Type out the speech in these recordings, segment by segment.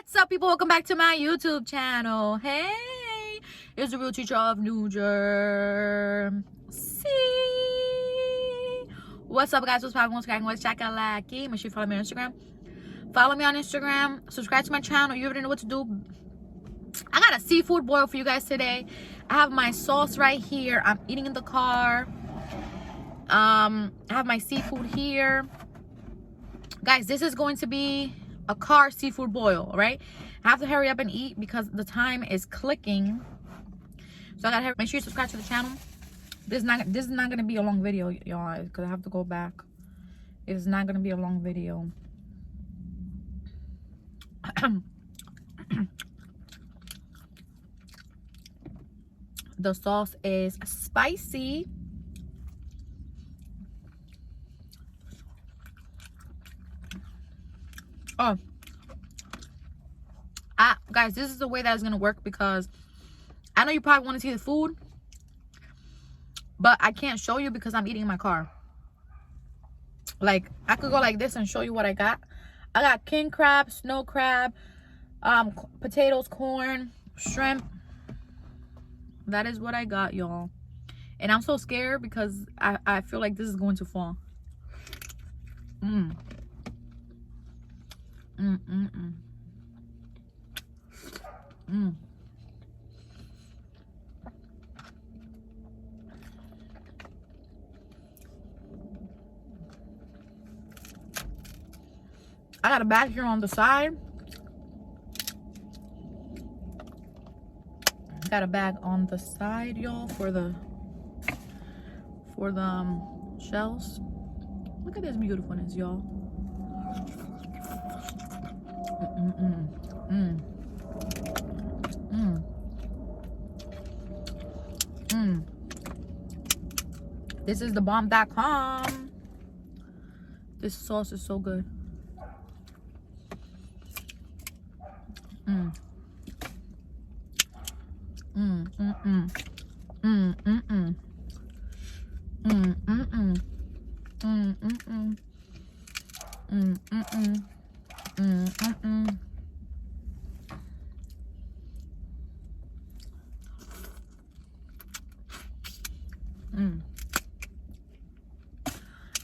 What's up, people? Welcome back to my YouTube channel. Hey, it's the real teacher of New Jersey. What's up, guys? What's poppin'? What's cracking? What's shakalaki? Make sure you follow me on Instagram. Follow me on Instagram. Subscribe to my channel. You already know what to do. I got a seafood boil for you guys today. I have my sauce right here. I'm eating in the car. I have my seafood here. Guys, this is going to be a car seafood boil, right? I have to hurry up and eat because the time is clicking. So I gotta hurry. Make sure you subscribe to the channel. This is not gonna be a long video, y'all, because I have to go back. It's not gonna be a long video. The sauce is spicy. Oh, guys, this is the way that it's gonna work because I know you probably want to see the food, but I can't show you because I'm eating in my car. Like, I could go like this and show you what I got. I got king crab, snow crab, potatoes, corn, shrimp. That is what I got, y'all. And I'm so scared because I feel like this is going to fall. I got a bag here on the side. Got a bag on the side, y'all, for the shells. Look at this beautifulness, y'all. This is the bomb.com. This sauce is so good.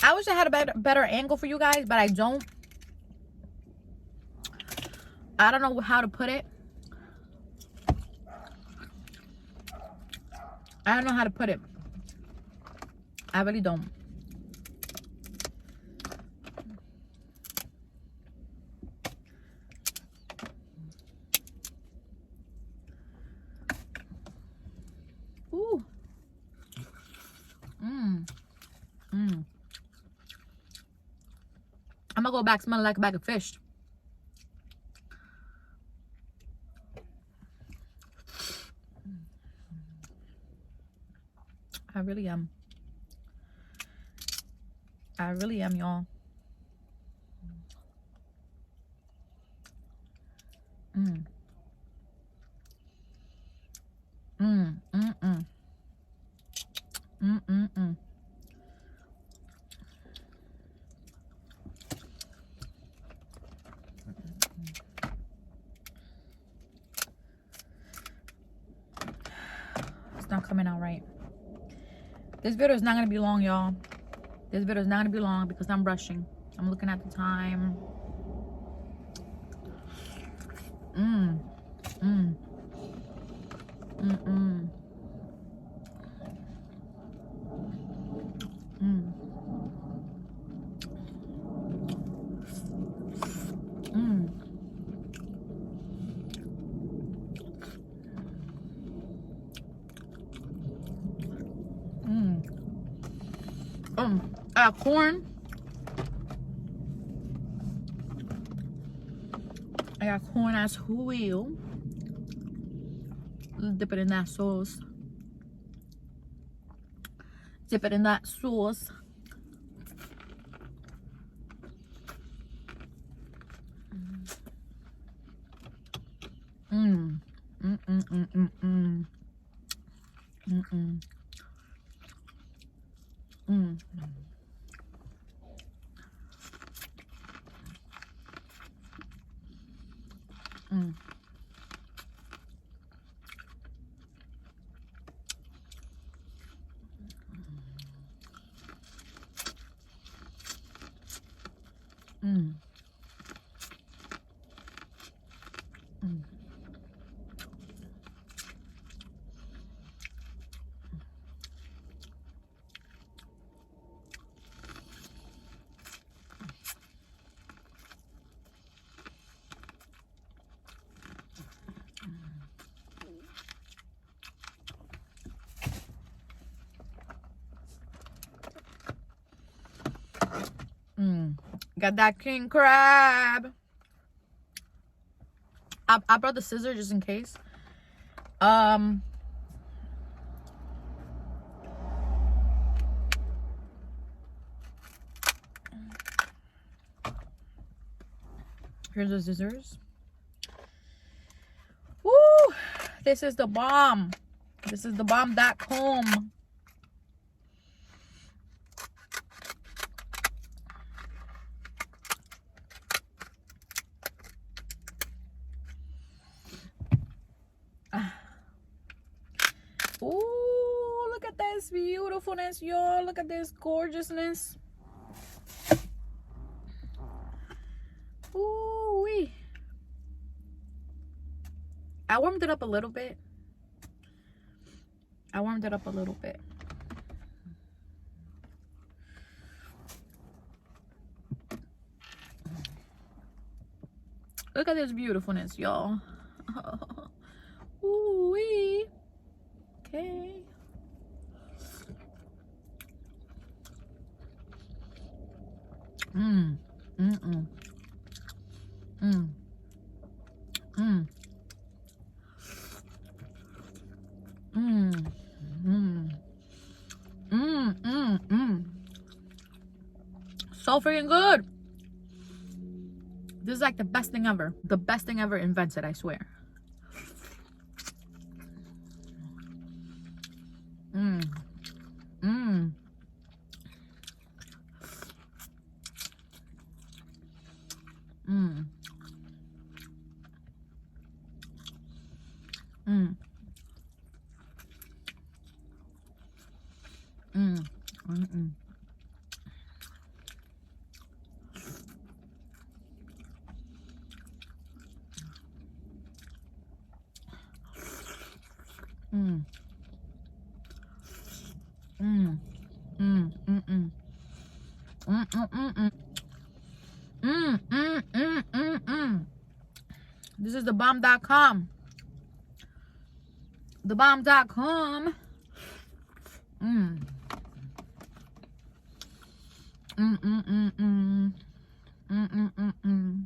I wish I had a better angle for you guys, but I don't. I don't know how to put it. I don't know how to put it. I really don't. Ooh. I'm gonna go back smelling like a bag of fish. I really am. I really am, y'all. It's not coming out right. This video is not going to be long, y'all. This video is not going to be long because I'm rushing. I'm looking at the time. I got corn. I got corn as well. Dip it in that sauce. Dip it in that sauce. Mm. Mm. Mm. Mm. Got that king crab. I brought the scissors just in case. Here's the scissors. Woo! This is the bomb. This is the bomb.com. Ooh, look at this beautifulness, y'all. Look at this gorgeousness. Ooh-wee. I warmed it up a little bit. Look at this beautifulness, y'all. Ooh-wee. Okay. Mm. Mm-mm. Mm. Mm. Mm. Mm. Mm. So freaking good. This is like the best thing ever. The best thing ever invented, I swear. Mm. Mm. Mm. Mm. Mm. Mm-mm. Mm. Mm. Mm. Mm-mm. Mm-mm. This is the bomb.com. The bomb.com. Mm. Mm-mm-mm-mm. Mm-mm-mm-mm.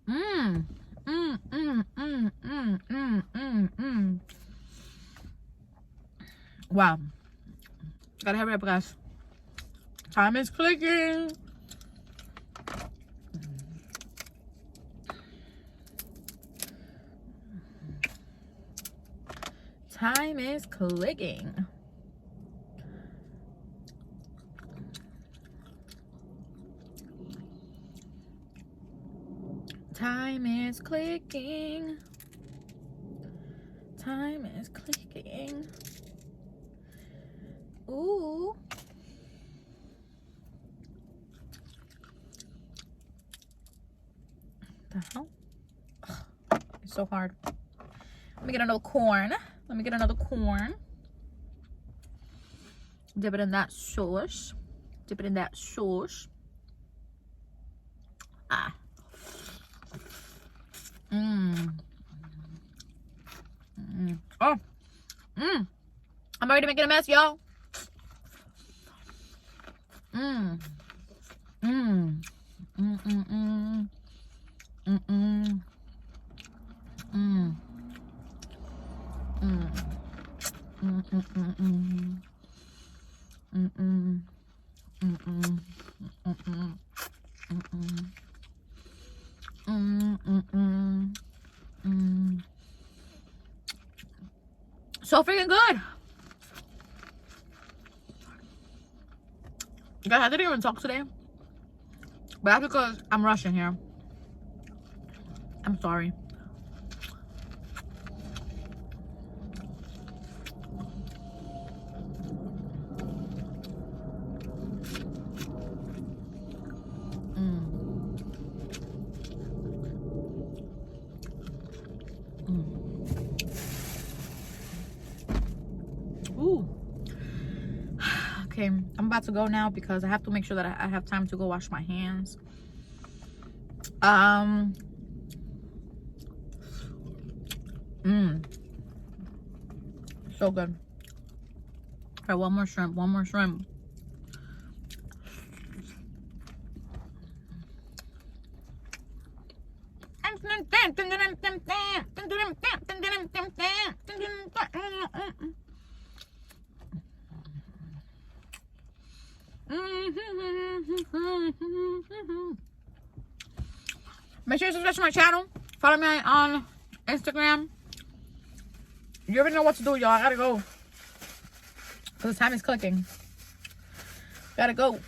Mm. Mm, mm, mm, mm, mm, mm, mm. Wow. Gotta hurry up, guys. Time is clicking. Time is clicking. Time is clicking. Time is clicking. Ooh. The hell? Ugh, it's so hard. Let me get another corn. Dip it in that sauce. Ah. Mmm. Mm. Oh. Mmm. I'm already making a mess, y'all. Mmm. Mmm. Mm-mm-mm. Mm-mm. Mm. Mm. Mm-mm-mm-mm. Mm-mm. Mm-mm. Mm-mm. Mm-mm. Mm-mm. Mm. So freaking good. Guys, I didn't even talk today. But that's because I'm rushing here. I'm sorry. Ooh. Okay, I'm about to go now because I have to make sure that I have time to go wash my hands. So good. Okay, one more shrimp. Make sure you subscribe to my channel. Follow me on Instagram. You already know what to do, y'all. I gotta go. Because the time is clicking. Gotta go.